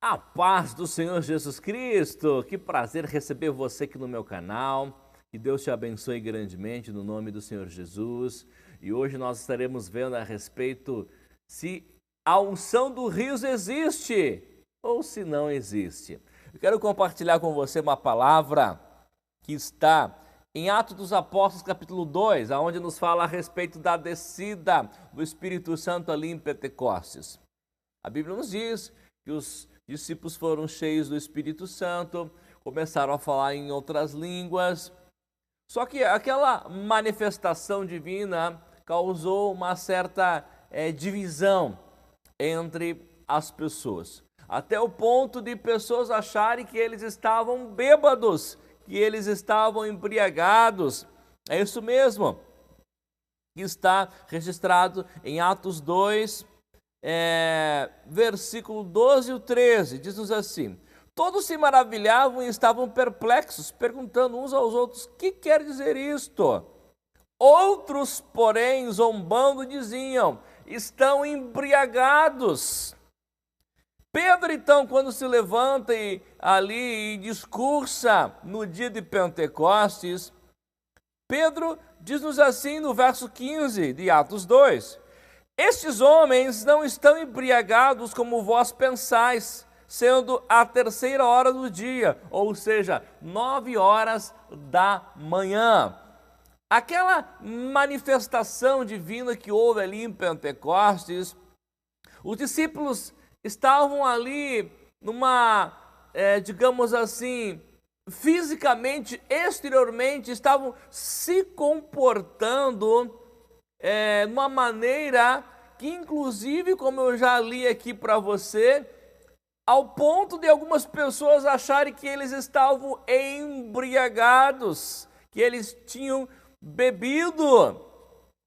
A paz do Senhor Jesus Cristo, que prazer receber você aqui no meu canal, que Deus te abençoe grandemente no nome do Senhor Jesus. E hoje nós estaremos vendo a respeito se a unção do riso existe ou se não existe. Eu quero compartilhar com você uma palavra que está em Atos dos Apóstolos capítulo 2, onde nos fala a respeito da descida do Espírito Santo ali em Pentecostes. A Bíblia nos diz que os discípulos foram cheios do Espírito Santo, começaram a falar em outras línguas. Só que aquela manifestação divina causou uma certa divisão entre as pessoas. Até o ponto de pessoas acharem que eles estavam bêbados, que eles estavam embriagados. É isso mesmo que está registrado em Atos 2, versículo 12 e 13, diz-nos assim: todos se maravilhavam e estavam perplexos, perguntando uns aos outros: que quer dizer isto? Outros, porém, zombando, diziam: estão embriagados. Pedro, então, quando se levanta ali e discursa no dia de Pentecostes, Pedro diz-nos assim no verso 15 de Atos 2: estes homens não estão embriagados como vós pensais, sendo a terceira hora do dia, ou seja, 9 horas da manhã. Aquela manifestação divina que houve ali em Pentecostes, os discípulos estavam ali digamos assim, fisicamente, exteriormente, estavam se comportando de uma maneira que, inclusive, como eu já li aqui para você, ao ponto de algumas pessoas acharem que eles estavam embriagados, que eles tinham bebido.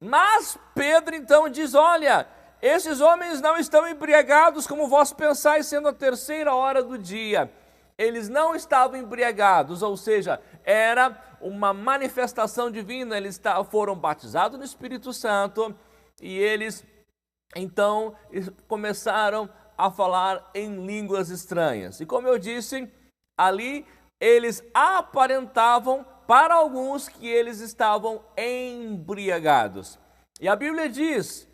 Mas Pedro então diz: olha, esses homens não estão embriagados como vós pensais, sendo a terceira hora do dia. Eles não estavam embriagados, ou seja, era uma manifestação divina. Eles foram batizados no Espírito Santo e eles então começaram a falar em línguas estranhas. E como eu disse, ali eles aparentavam para alguns que eles estavam embriagados. E a Bíblia diz,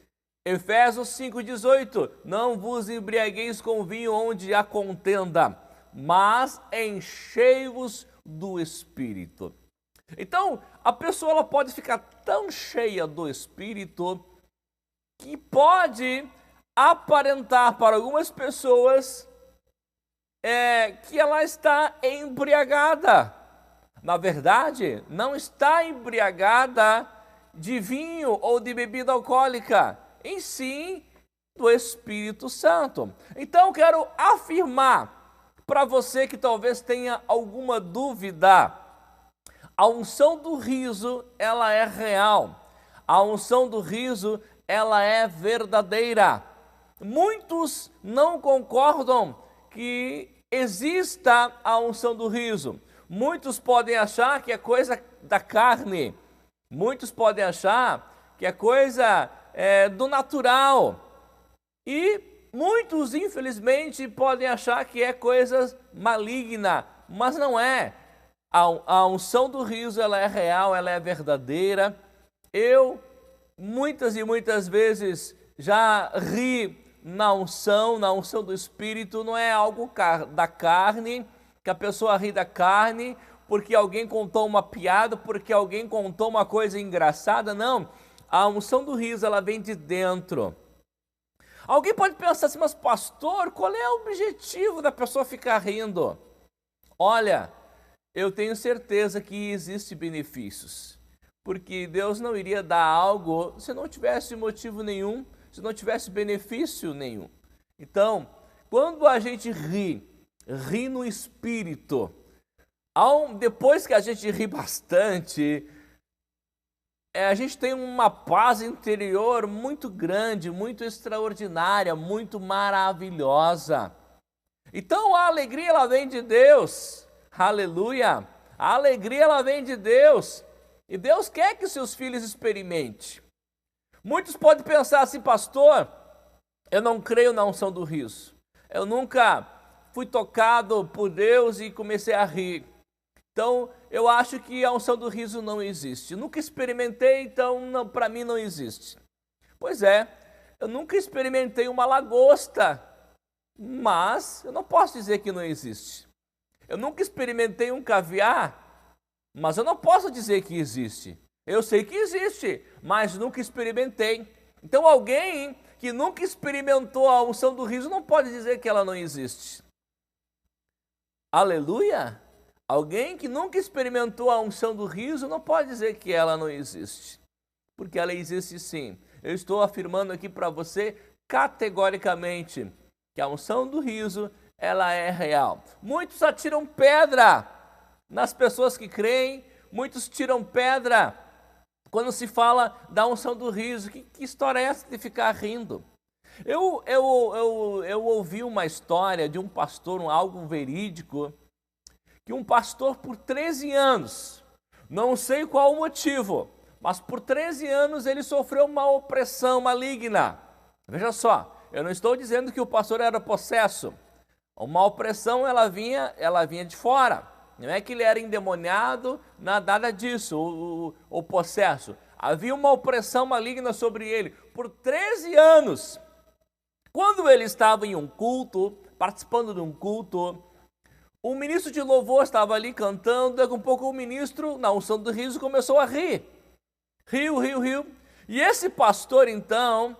Efésios 5,18: não vos embriagueis com vinho onde há contenda, mas enchei-vos do Espírito. Então, a pessoa ela pode ficar tão cheia do Espírito que pode aparentar para algumas pessoas que ela está embriagada. Na verdade, não está embriagada de vinho ou de bebida alcoólica, em si do Espírito Santo. Então, quero afirmar para você que talvez tenha alguma dúvida: a unção do riso, ela é real. A unção do riso, ela é verdadeira. Muitos não concordam que exista a unção do riso. Muitos podem achar que é coisa da carne. Muitos podem achar que é coisa do natural. E muitos, infelizmente, podem achar que é coisa maligna, mas não é. A unção do riso, ela é real, ela é verdadeira. Eu, muitas e muitas vezes, já ri na unção do Espírito. Não é algo da carne, que a pessoa ri da carne porque alguém contou uma piada, porque alguém contou uma coisa engraçada. Não, a unção do riso, ela vem de dentro. Alguém pode pensar assim: mas pastor, qual é o objetivo da pessoa ficar rindo? Olha, eu tenho certeza que existem benefícios, porque Deus não iria dar algo se não tivesse motivo nenhum, se não tivesse benefício nenhum. Então, quando a gente ri no Espírito, depois que a gente ri bastante, a gente tem uma paz interior muito grande, muito extraordinária, muito maravilhosa. Então a alegria, ela vem de Deus. Aleluia! A alegria, ela vem de Deus. E Deus quer que seus filhos experimentem. Muitos podem pensar assim: pastor, eu não creio na unção do riso. Eu nunca fui tocado por Deus e comecei a rir. Então, eu acho que a unção do riso não existe. Nunca experimentei, então para mim não existe. Pois é, eu nunca experimentei uma lagosta, mas eu não posso dizer que não existe. Eu nunca experimentei um caviar, mas eu não posso dizer que existe. Eu sei que existe, mas nunca experimentei. Então alguém que nunca experimentou a unção do riso não pode dizer que ela não existe. Aleluia! Alguém que nunca experimentou a unção do riso não pode dizer que ela não existe. Porque ela existe sim. Eu estou afirmando aqui para você categoricamente que a unção do riso, ela é real. Muitos atiram pedra nas pessoas que creem, muitos tiram pedra quando se fala da unção do riso. Que história é essa de ficar rindo? Eu ouvi uma história de um pastor, algo verídico, que um pastor por 13 anos, não sei qual o motivo, mas por 13 anos ele sofreu uma opressão maligna. Veja só, eu não estou dizendo que o pastor era possesso. Uma opressão, ela vinha de fora. Não é que ele era endemoniado, nada disso, o possesso. Havia uma opressão maligna sobre ele por 13 anos. Quando ele estava em um culto, participando de um culto, o ministro de louvor estava ali cantando, daqui a um pouco o ministro, na unção do riso, começou a rir. Riu. E esse pastor, então,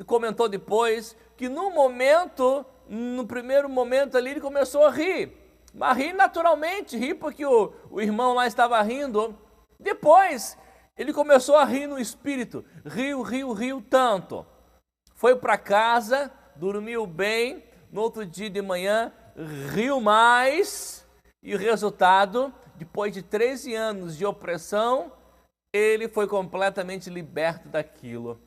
comentou depois que no primeiro momento ali, ele começou a rir. Mas rir naturalmente, rir porque o irmão lá estava rindo. Depois, ele começou a rir no espírito. Riu tanto. Foi para casa, dormiu bem, no outro dia de manhã, riu mais, e o resultado, depois de 13 anos de opressão, ele foi completamente liberto daquilo.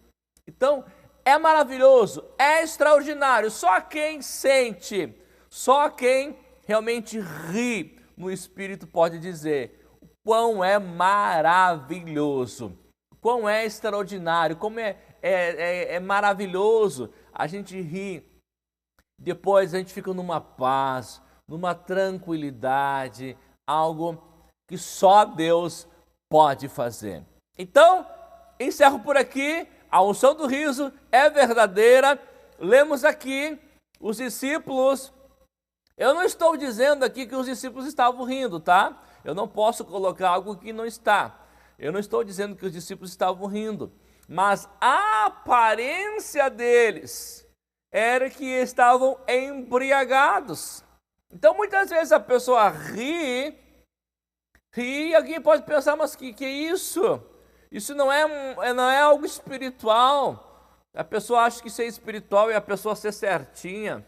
Então, é maravilhoso, é extraordinário. Só quem sente, só quem realmente ri no espírito pode dizer o quão é maravilhoso, quão é extraordinário, como é maravilhoso a gente rir. Depois a gente fica numa paz, numa tranquilidade, algo que só Deus pode fazer. Então, encerro por aqui. A unção do riso é verdadeira. Lemos aqui os discípulos. Eu não estou dizendo aqui que os discípulos estavam rindo, tá? Eu não posso colocar algo que não está. Eu não estou dizendo que os discípulos estavam rindo. Mas a aparência deles era que estavam embriagados. Então, muitas vezes a pessoa ri e alguém pode pensar, mas que é isso? Isso não é algo espiritual. A pessoa acha que ser espiritual é a pessoa ser certinha.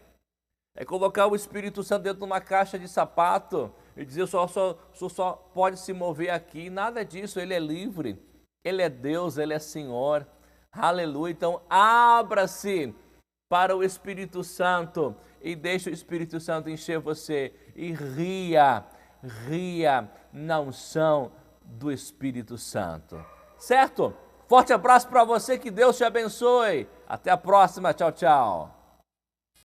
É colocar o Espírito Santo dentro de uma caixa de sapato e dizer só pode se mover aqui. Nada disso, ele é livre. Ele é Deus, ele é Senhor. Aleluia. Então, abra-se para o Espírito Santo e deixe o Espírito Santo encher você e ria na unção do Espírito Santo. Certo? Forte abraço para você, que Deus te abençoe. Até a próxima, tchau.